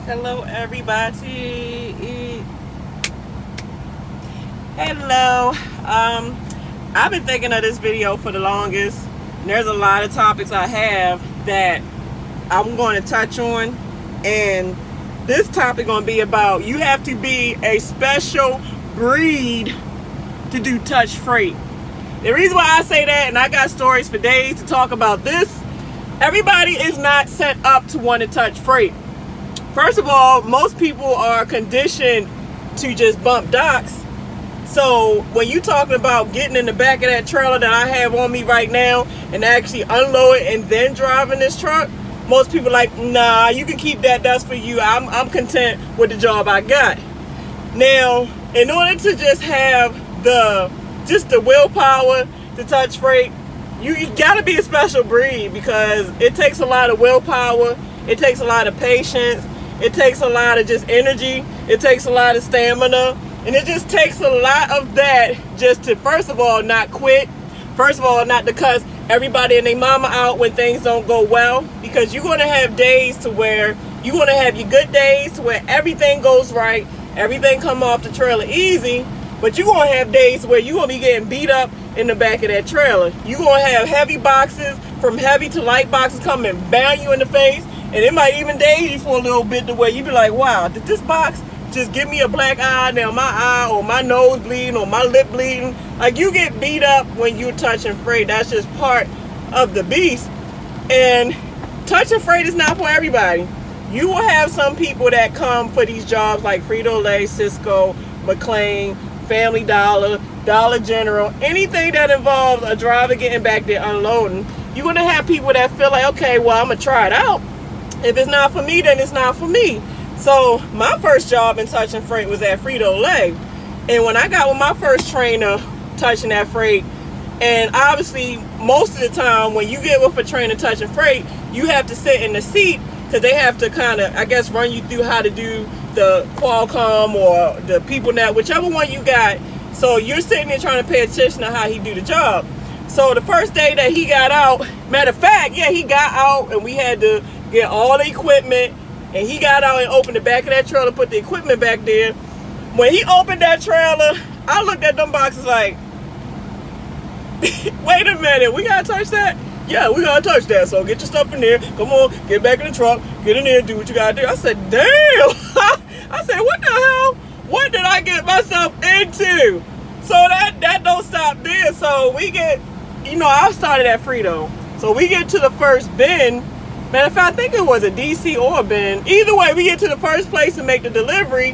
Hello, everybody. Hello. I've been thinking of this video for the longest. And there's a lot of topics I have that I'm going to touch on. And this topic going to be about you have to be a special breed to do touch freight. The reason why I say that, and I got stories for days to talk about this, everybody is not set up to want to touch freight. First of all, most people are conditioned to just bump docks. So when you're talking about getting in the back of that trailer that I have on me right now and actually unload it and then driving this truck, most people are like, nah, you can keep that, that's for you. I'm content with the job I got. Now, in order to just have the willpower to touch freight, you gotta be a special breed, because it takes a lot of willpower, it takes a lot of patience, it takes a lot of just energy, it takes a lot of stamina, and it just takes a lot of that just to, first of all, not quit, first of all, not to cuss everybody and their mama out when things don't go well, because you're going to have days to where you're going to have your good days to where everything goes right, everything come off the trailer easy, but you're going to have days where you're going to be getting beat up in the back of that trailer. You're going to have heavy boxes, from heavy to light boxes, come and bang you in the face. And it might even daze you for a little bit, the way you be like, wow, did this box just give me a black eye? Now my eye or my nose bleeding or my lip bleeding. Like, you get beat up when you're touching freight. That's just part of the beast. And touching freight is not for everybody. You will have some people that come for these jobs like Frito-Lay, Cisco, McLean, Family Dollar, Dollar General, anything that involves a driver getting back there unloading. You're going to have people that feel like, okay, well, I'm going to try it out. If it's not for me, then it's not for me. So my first job in touching freight was at Frito-Lay. And when I got with my first trainer touching that freight, and obviously most of the time when you get with a trainer touching freight, you have to sit in the seat, because they have to kind of, I guess, run you through how to do the Qualcomm or the PeopleNet, whichever one you got. So you're sitting there trying to pay attention to how he do the job. So the first day that he got out, matter of fact, yeah, he got out and we had to get all the equipment, and he got out and opened the back of that trailer, put the equipment back there. When he opened that trailer, I looked at them boxes like, wait a minute, we gotta touch that? Yeah, we gotta touch that. So get your stuff in there. Come on, get back in the truck, get in there, do what you gotta do. I said, damn. I said, what the hell? What did I get myself into? So that don't stop there. So we get, I started at Frito. So we get to the first bin. Matter of fact, I think it was a DC or a bin. Either way, we get to the first place to make the delivery.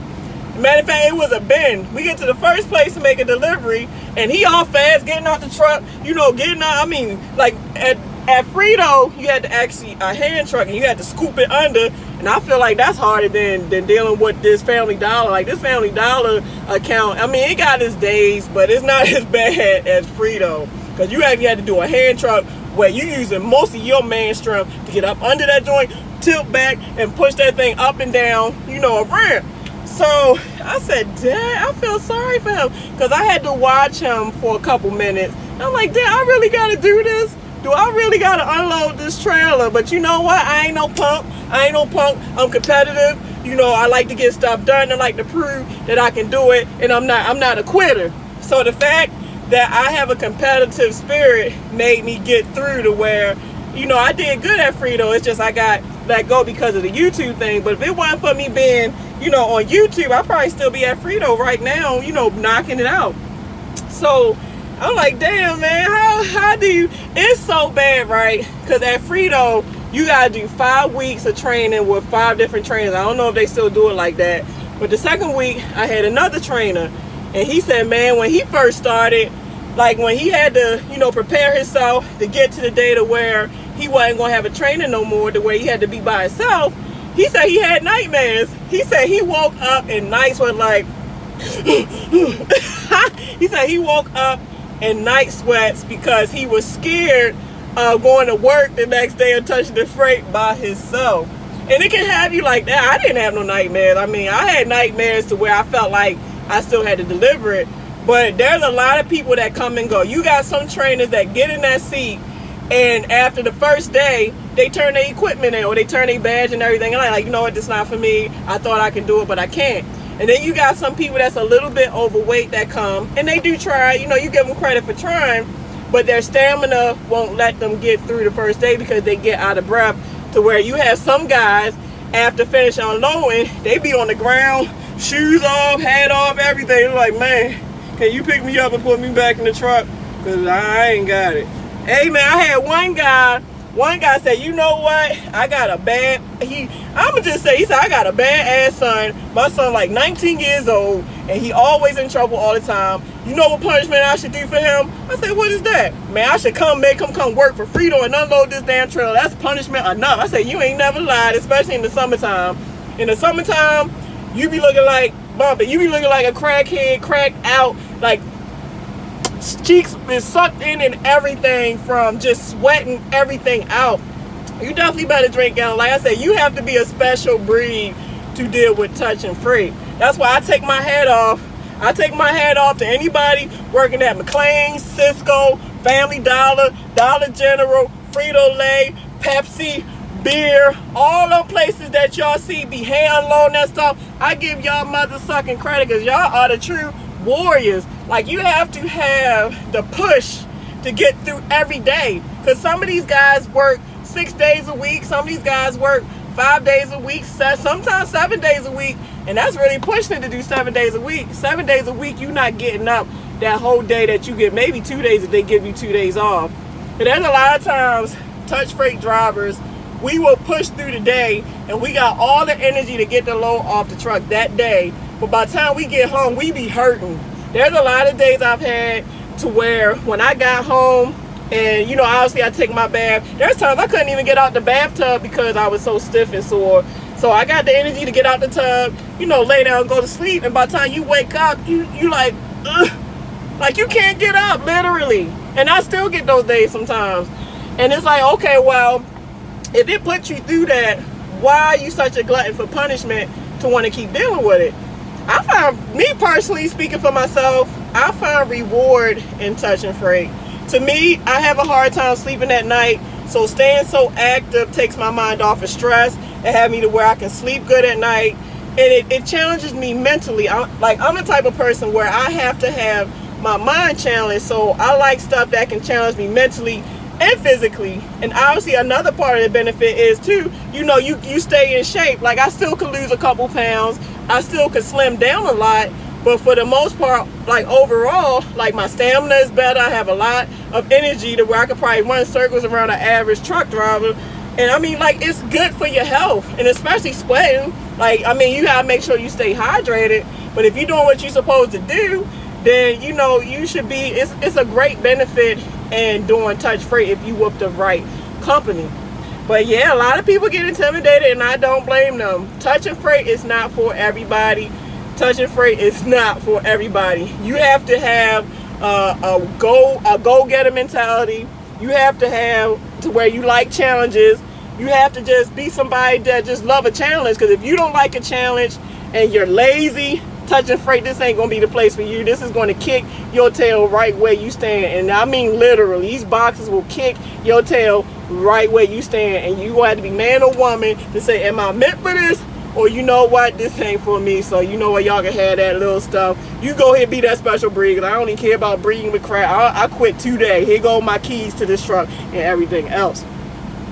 Matter of fact, it was a bin. We get to the first place to make a delivery, and he all fast, getting out the truck, getting out. I mean, like at Frito, you had to actually a hand truck, and you had to scoop it under. And I feel like that's harder than dealing with this Family Dollar. Like, this Family Dollar account, I mean, it got its days, but it's not as bad as Frito, because you actually had to do a hand truck where you're using most of your man strength to get up under that joint, tilt back, and push that thing up and down, a ramp. So I said, damn, I feel sorry for him, because I had to watch him for a couple minutes. I'm like, damn, I really got to do this? Do I really got to unload this trailer? But you know what? I ain't no punk. I'm competitive. I like to get stuff done. I like to prove that I can do it, and I'm not a quitter. So the fact that I have a competitive spirit made me get through to where, I did good at Frito. It's just I got let go because of the YouTube thing. But if it wasn't for me being, on YouTube, I'd probably still be at Frito right now, knocking it out. So I'm like, damn, man, how do you, it's so bad, right? Because at Frito, you got to do 5 weeks of training with 5 different trainers. I don't know if they still do it like that. But the second week, I had another trainer. And he said, man, when he first started, like when he had to, prepare himself to get to the day to where he wasn't going to have a trainer no more, the way he had to be by himself, he said he had nightmares. He said he woke up and nights were like, he said he woke up in night sweats because he was scared of going to work the next day and touching the freight by himself. And it can have you like that. I didn't have no nightmares. I mean, I had nightmares to where I felt like I still had to deliver it. But there's a lot of people that come and go. You got some trainers that get in that seat, and after the first day, they turn their equipment in or they turn their badge and everything. And I'm like, you know what, this is not for me. I thought I could do it, but I can't. And then you got some people that's a little bit overweight that come and they do try, you know, you give them credit for trying, but their stamina won't let them get through the first day because they get out of breath, to where you have some guys after finish unloading, they be on the ground, shoes off, hat off, everything. They're like, man, can you pick me up and put me back in the truck? Because I ain't got it. Hey, man, I had one guy said, you know what? I got a bad, I'ma just say, he said, I got a bad ass son. My son like 19 years old, and he always in trouble all the time. You know what punishment I should do for him? I said, what is that? Man, I should make him come work for free and unload this damn trailer. That's punishment enough. I said, you ain't never lied, especially in the summertime. In the summertime, you be looking like Bumpy. You be looking like a crackhead, cracked out, like cheeks been sucked in and everything from just sweating everything out. You definitely better drink down. Like I said, you have to be a special breed to deal with touching freight. That's why I take my hat off. I take my hat off to anybody working at McLean, Cisco, Family Dollar, Dollar General, Frito-Lay, Pepsi, beer, all them places that y'all see be hand unloading that stuff. I give y'all mother sucking credit because y'all are the true warriors. Like, you have to have the push to get through every day, because some of these guys work 6 days a week, some of these guys work 5 days a week, sometimes 7 days a week, and that's really pushing it to do 7 days a week. 7 days a week, you're not getting up that whole day that you get, maybe 2 days if they give you 2 days off. But there's a lot of times touch freight drivers, we will push through the day and we got all the energy to get the load off the truck that day, but by the time we get home, we be hurting. There's a lot of days I've had to where when I got home, and you know, obviously I take my bath, there's times I couldn't even get out the bathtub because I was so stiff and sore. So I got the energy to get out the tub, you know, lay down and go to sleep, and by the time you wake up, you like, ugh, like you can't get up, literally. And I still get those days sometimes. And it's like, okay, well, if it puts you through that, why are you such a glutton for punishment to want to keep dealing with it? I find, me personally, speaking for myself, I find reward in touching freight. To me, I have a hard time sleeping at night, so staying so active takes my mind off of stress and have me to where I can sleep good at night. And it challenges me mentally. I'm the type of person where I have to have my mind challenged, so I like stuff that can challenge me mentally and physically. And obviously another part of the benefit is too, you know, you stay in shape. Like, I still could lose a couple pounds, I still could slim down a lot, but for the most part, like overall, like my stamina is better. I have a lot of energy to where I could probably run circles around an average truck driver. And I mean, like, it's good for your health, and especially sweating. Like, I mean, you gotta make sure you stay hydrated, but if you're doing what you're supposed to do, then you know you should be, it's a great benefit in doing touch freight if you with the right company. But yeah, a lot of people get intimidated, and I don't blame them. Touching freight is not for everybody. Touching freight is not for everybody. You have to have a go-getter mentality. You have to have to where you like challenges. You have to just be somebody that just love a challenge, because if you don't like a challenge and you're lazy, touching freight, this ain't gonna be the place for you. This is going to kick your tail right where you stand, and I mean literally. These boxes will kick your tail right where you stand, and you will have to be man or woman to say, am I meant for this? Or you know what, this ain't for me. So you know what, y'all can have that little stuff. You go ahead and be that special breed, because I don't even care about breeding with crap. I quit today. Here go my keys to this truck and everything else.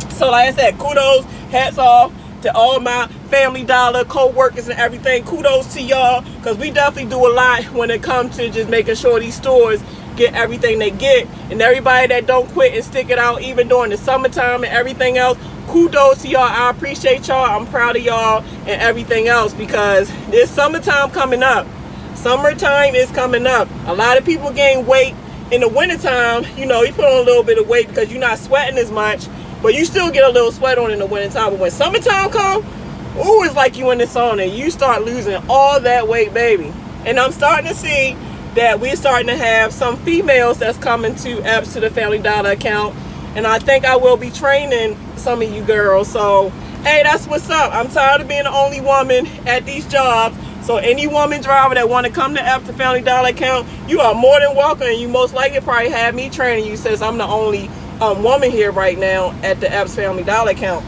So like I said, kudos, hats off to all my Family Dollar co-workers and everything. Kudos to y'all, because we definitely do a lot when it comes to just making sure these stores get everything they get. And everybody that don't quit and stick it out even during the summertime and everything else, kudos to y'all. I appreciate y'all. I'm proud of y'all and everything else, because this summertime coming up. Summertime is coming up. A lot of people gain weight in the wintertime. You know, you put on a little bit of weight because you're not sweating as much, but you still get a little sweat on in the wintertime. But when summertime comes, ooh, it's like you in the sauna. You start losing all that weight, baby. And I'm starting to see that we're starting to have some females that's coming to EPS, to the Family Dollar account. And I think I will be training some of you girls. So, hey, that's what's up. I'm tired of being the only woman at these jobs. So any woman driver that want to come to EPS, the Family Dollar account, you are more than welcome. And you most likely probably have me training you, since I'm the only woman here right now at the Epps Family Dollar account.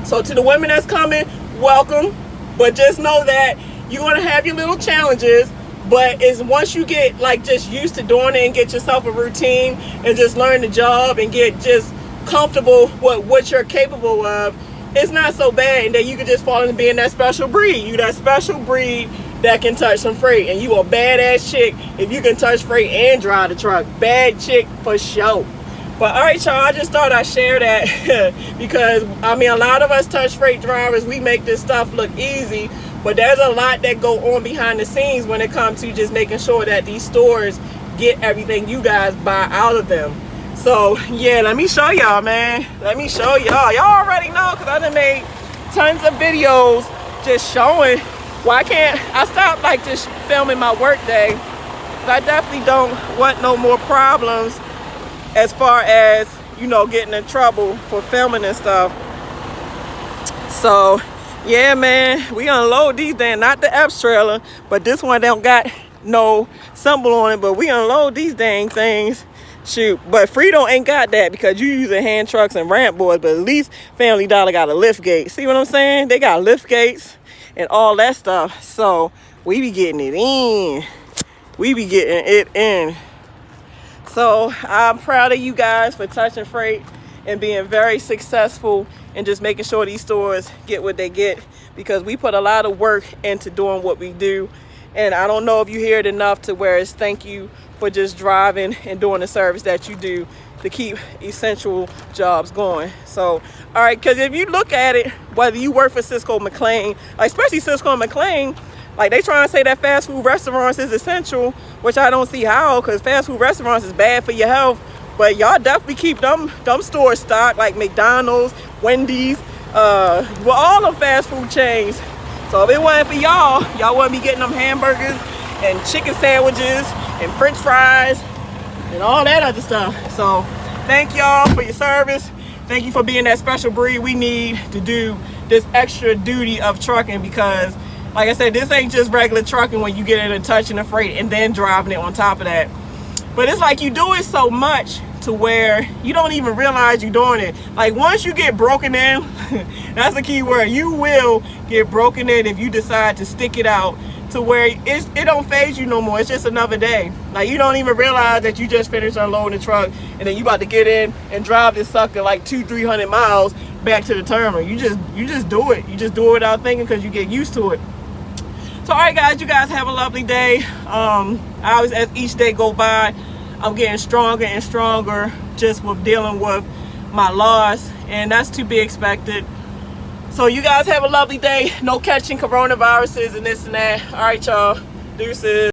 So to the women that's coming, welcome. But just know that you're going to have your little challenges. But it's once you get like just used to doing it and get yourself a routine and just learn the job and get just comfortable with what you're capable of, it's not so bad. And then you can just fall into being that special breed. You that special breed that can touch some freight. And you a badass chick if you can touch freight and drive the truck. Bad chick for sure. But all right, y'all, I just thought I'd share that because, I mean, a lot of us touch freight drivers, we make this stuff look easy, but there's a lot that go on behind the scenes when it comes to just making sure that these stores get everything you guys buy out of them. So, yeah, let me show y'all, man. Let me show y'all. Y'all already know because I done made tons of videos just showing why I stopped, like, just filming my work day. But I definitely don't want no more problems as far as, you know, getting in trouble for filming and stuff. So yeah, man, we unload these dang, not the Epps trailer, but this one don't got no symbol on it, but we unload these dang things. Shoot, but Frito ain't got that because you using hand trucks and ramp boards, but at least Family Dollar got a lift gate. See what I'm saying? They got lift gates and all that stuff. So we be getting it in. We be getting it in. So I'm proud of you guys for touching freight and being very successful and just making sure these stores get what they get, because we put a lot of work into doing what we do. And I don't know if you hear it enough to where it's thank you for just driving and doing the service that you do to keep essential jobs going. So, all right, because if you look at it, whether you work for Cisco McLean, like especially Cisco McLean, like they trying to say that fast food restaurants is essential, which I don't see how, because fast food restaurants is bad for your health. But y'all definitely keep them stores stocked, like McDonald's, Wendy's, well, all them fast food chains. So if it wasn't for y'all wouldn't be getting them hamburgers and chicken sandwiches and French fries and all that other stuff. So thank y'all for your service. Thank you for being that special breed we need to do this extra duty of trucking, because like I said, this ain't just regular trucking when you get in and touching the freight and then driving it on top of that. But it's like you do it so much to where you don't even realize you're doing it. Like once you get broken in, that's the key word. You will get broken in if you decide to stick it out to where it don't phase you no more. It's just another day. Like you don't even realize that you just finished unloading the truck and then you about to get in and drive this sucker like 200-300 miles back to the terminal. You just do it. You just do it without thinking because you get used to it. So all right, guys, you guys have a lovely day. As each day go by, I'm getting stronger and stronger just with dealing with my loss, and that's to be expected. So you guys have a lovely day. No catching coronaviruses and this and that. All right, y'all. Deuces.